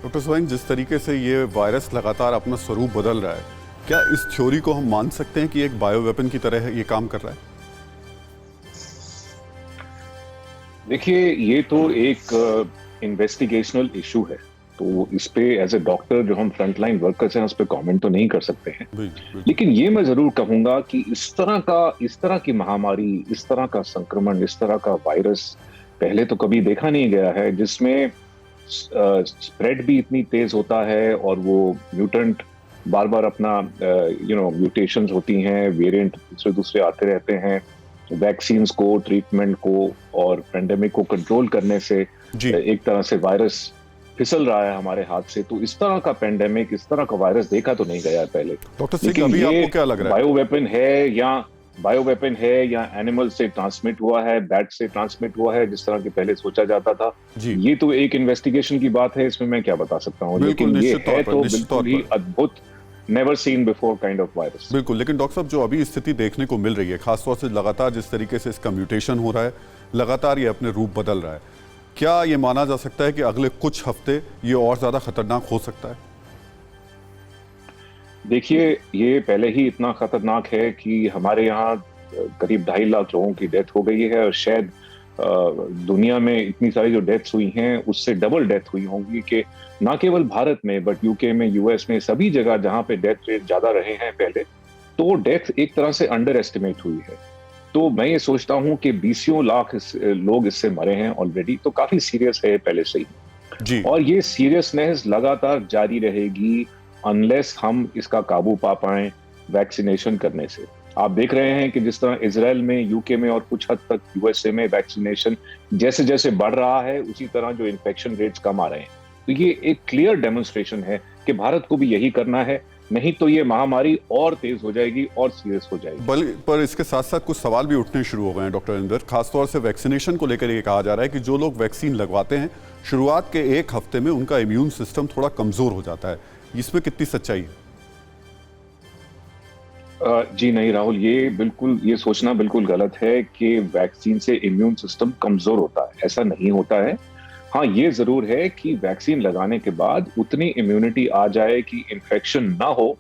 Doctor सोएंग, जिस तरीके से ये वायरस लगातार अपना स्वरूप बदल रहा है, क्या इस थ्योरी को हम मान सकते हैं कि एक बायो वेपन की तरह ये काम कर रहा है? देखिए, ये तो एक इन्वेस्टिगेशनल इशू है, तो इस पे एज ए डॉक्टर जो हम फ्रंटलाइन वर्कर्स हैं उस पर कमेंट तो नहीं कर सकते हैं। लेकिन ये मैं जरूर कहूंगा कि इस तरह की महामारी, इस तरह का संक्रमण, इस तरह का वायरस पहले तो कभी देखा नहीं गया है, जिसमें स्प्रेड भी इतनी तेज होता है और वो म्यूटेंट बार बार अपना म्यूटेशंस होती हैं, वेरिएंट दूसरे आते रहते हैं। वैक्सीन्स को, ट्रीटमेंट को और पेंडेमिक को कंट्रोल करने से एक तरह से वायरस फिसल रहा है हमारे हाथ से। तो इस तरह का पेंडेमिक, इस तरह का वायरस देखा तो नहीं गया है पहले। डॉक्टर सिंह, अभी आपको क्या लग रहा है, बायो वेपन है या एनिमल से ट्रांसमिट हुआ है, बैट से ट्रांसमिट हुआ है, जिस तरह के पहले सोचा जाता था? ये तो एक इन्वेस्टिगेशन की बात है, इसमें मैं क्या बता सकता हूँ। लेकिन ये है तो बिल्कुल ही अद्भुत, never seen before kind of virus. बिल्कुल। लेकिन डॉक्टर साहब, जो अभी स्थिति देखने को मिल रही है, खासतौर से लगातार जिस तरीके से इसका म्यूटेशन हो रहा है, लगातार ये अपने रूप बदल रहा है, क्या ये माना जा सकता है कि अगले कुछ हफ्ते ये और ज्यादा खतरनाक हो सकता है? देखिए, ये पहले ही इतना खतरनाक है कि हमारे यहाँ करीब 2.5 लाख लोगों की डेथ हो गई है और शायद दुनिया में इतनी सारी जो डेथ्स हुई हैं उससे डबल डेथ हुई होंगी, कि ना केवल भारत में बट यूके में, यूएस में, सभी जगह जहां पे डेथ रेट ज्यादा रहे हैं पहले, तो डेथ एक तरह से अंडर एस्टिमेट हुई है। तो मैं ये सोचता हूं कि 20 लाख लोग इससे मरे हैं ऑलरेडी, तो काफी सीरियस है पहले से ही। और ये सीरियसनेस लगातार जारी रहेगी अनलेस हम इसका काबू पा पाए वैक्सीनेशन करने से। आप देख रहे हैं कि जिस तरह इजराइल में, यूके में और कुछ हद तक यूएसए में वैक्सीनेशन जैसे जैसे बढ़ रहा है, उसी तरह जो इन्फेक्शन रेट्स कम आ रहे हैं। तो ये एक क्लियर डेमोन्स्ट्रेशन है कि भारत को भी यही करना है, नहीं तो ये महामारी और तेज हो जाएगी और सीरियस हो जाएगी। पर इसके साथ साथ कुछ सवाल भी उठने शुरू हो गए हैं डॉक्टर इंदर, खासतौर से वैक्सीनेशन को लेकर ये कहा जा रहा है कि जो लोग वैक्सीन लगवाते हैं, शुरुआत के 1 हफ्ते में उनका इम्यून सिस्टम थोड़ा कमजोर हो जाता है। इसमें कितनी सच्चाई है? जी नहीं राहुल, ये सोचना बिल्कुल गलत है कि वैक्सीन से इम्यून सिस्टम कमजोर होता है। ऐसा नहीं होता है। हाँ, ये जरूर है कि वैक्सीन लगाने के बाद उतनी इम्यूनिटी आ जाए कि इन्फेक्शन ना हो,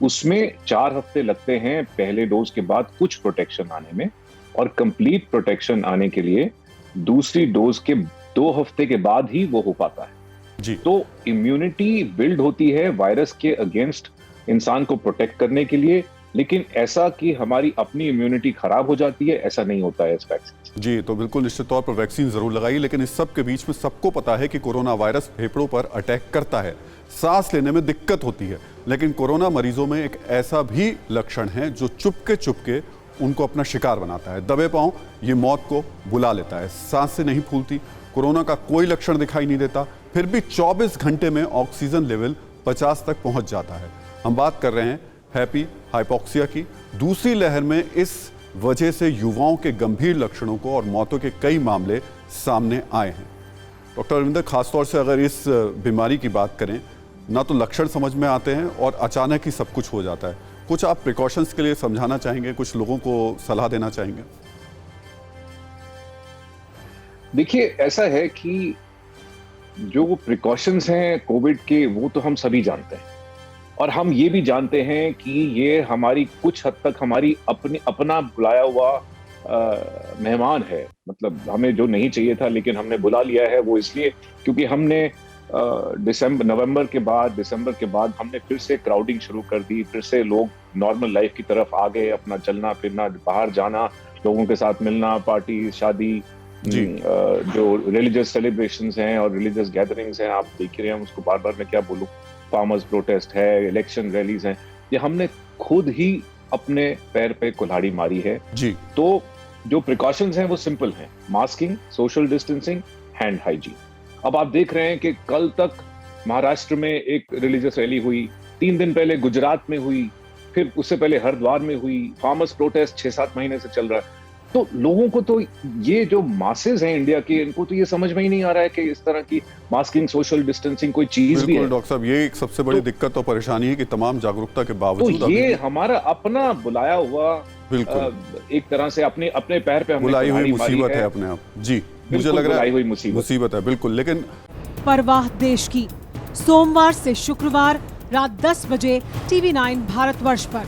उसमें 4 हफ्ते लगते हैं पहले डोज के बाद कुछ प्रोटेक्शन आने में, और कंप्लीट प्रोटेक्शन आने के लिए दूसरी डोज के 2 हफ्ते के बाद ही वो हो पाता है। तो इम्यूनिटी बिल्ड होती है वायरस के अगेंस्ट इंसान को प्रोटेक्ट करने के लिए, लेकिन ऐसा कि हमारी अपनी इम्यूनिटी खराब हो जाती है, ऐसा नहीं होता है इस वैक्सीन। जी, तो बिल्कुल निश्चित तौर पर वैक्सीन जरूर लगाइए, लेकिन इस सब के बीच में सबको पता है कि कोरोना वायरस फेफड़ों पर अटैक करता है, सांस लेने में दिक्कत होती है। लेकिन कोरोना मरीजों में एक ऐसा भी लक्षण है जो चुपके उनको अपना शिकार बनाता है। दबे पांव ये मौत को बुला लेता है। सांसें नहीं फूलती, कोरोना का कोई लक्षण दिखाई नहीं देता, फिर भी 24 घंटे में ऑक्सीजन लेवल 50 तक पहुंच जाता है। हम बात कर रहे हैं हैप्पी हाइपोक्सिया की। दूसरी लहर में इस वजह से युवाओं के गंभीर लक्षणों को और मौतों के कई मामले सामने आए हैं। डॉक्टर अरविंदर, खासतौर से अगर इस बीमारी की बात करें, ना तो लक्षण समझ में आते हैं और अचानक ही सब कुछ हो जाता है। कुछ आप प्रिकॉशंस के लिए समझाना चाहेंगे, कुछ लोगों को सलाह देना चाहेंगे? देखिए, ऐसा है कि जो प्रिकॉशंस हैं कोविड के, वो तो हम सभी जानते हैं, और हम ये भी जानते हैं कि ये हमारी कुछ हद तक हमारी अपना बुलाया हुआ मेहमान है। मतलब हमें जो नहीं चाहिए था लेकिन हमने बुला लिया है, वो इसलिए क्योंकि हमने दिसंबर के बाद हमने फिर से क्राउडिंग शुरू कर दी, फिर से लोग नॉर्मल लाइफ की तरफ आ गए, अपना चलना फिरना, बाहर जाना, लोगों के साथ मिलना, पार्टी, शादी, जो रिलीजियस सेलिब्रेशंस हैं और रिलीजियस गैदरिंग्स हैं, आप देख रहे हैं, उसको बार बार मैं क्या बोलूं, फार्मर्स प्रोटेस्ट है, इलेक्शन रैलीज हैं, ये हमने खुद ही अपने पैर पे कुल्हाड़ी मारी है। तो जो प्रिकॉशंस हैं वो सिंपल हैं, masking, social distancing, hand hygiene. अब आप देख रहे हैं कि कल तक महाराष्ट्र में एक रिलीजियस रैली हुई, 3 दिन पहले गुजरात में हुई, फिर उससे पहले हरिद्वार में हुई। फार्मर्स प्रोटेस्ट 6-7 महीने से चल रहा है। तो लोगों को तो ये जो मासेस हैं इंडिया के, इनको तो ये समझ में ही नहीं आ रहा है कि इस तरह की मास्किंग, सोशल डिस्टेंसिंग कोई चीज भी है। डॉक्टर साहब, ये एक सबसे बड़ी दिक्कत और परेशानी है कि तमाम जागरूकता के बावजूद तो ये हमारा अपना बुलाया हुआ, एक तरह से अपने पैर पे हमने बुलाई हुई मुसीबत है अपने आप। जी, मुझे लग रहा है मुसीबत है, बिल्कुल। लेकिन परवाह देश की, सोमवार से शुक्रवार रात 10 बजे TV9 भारतवर्ष पर।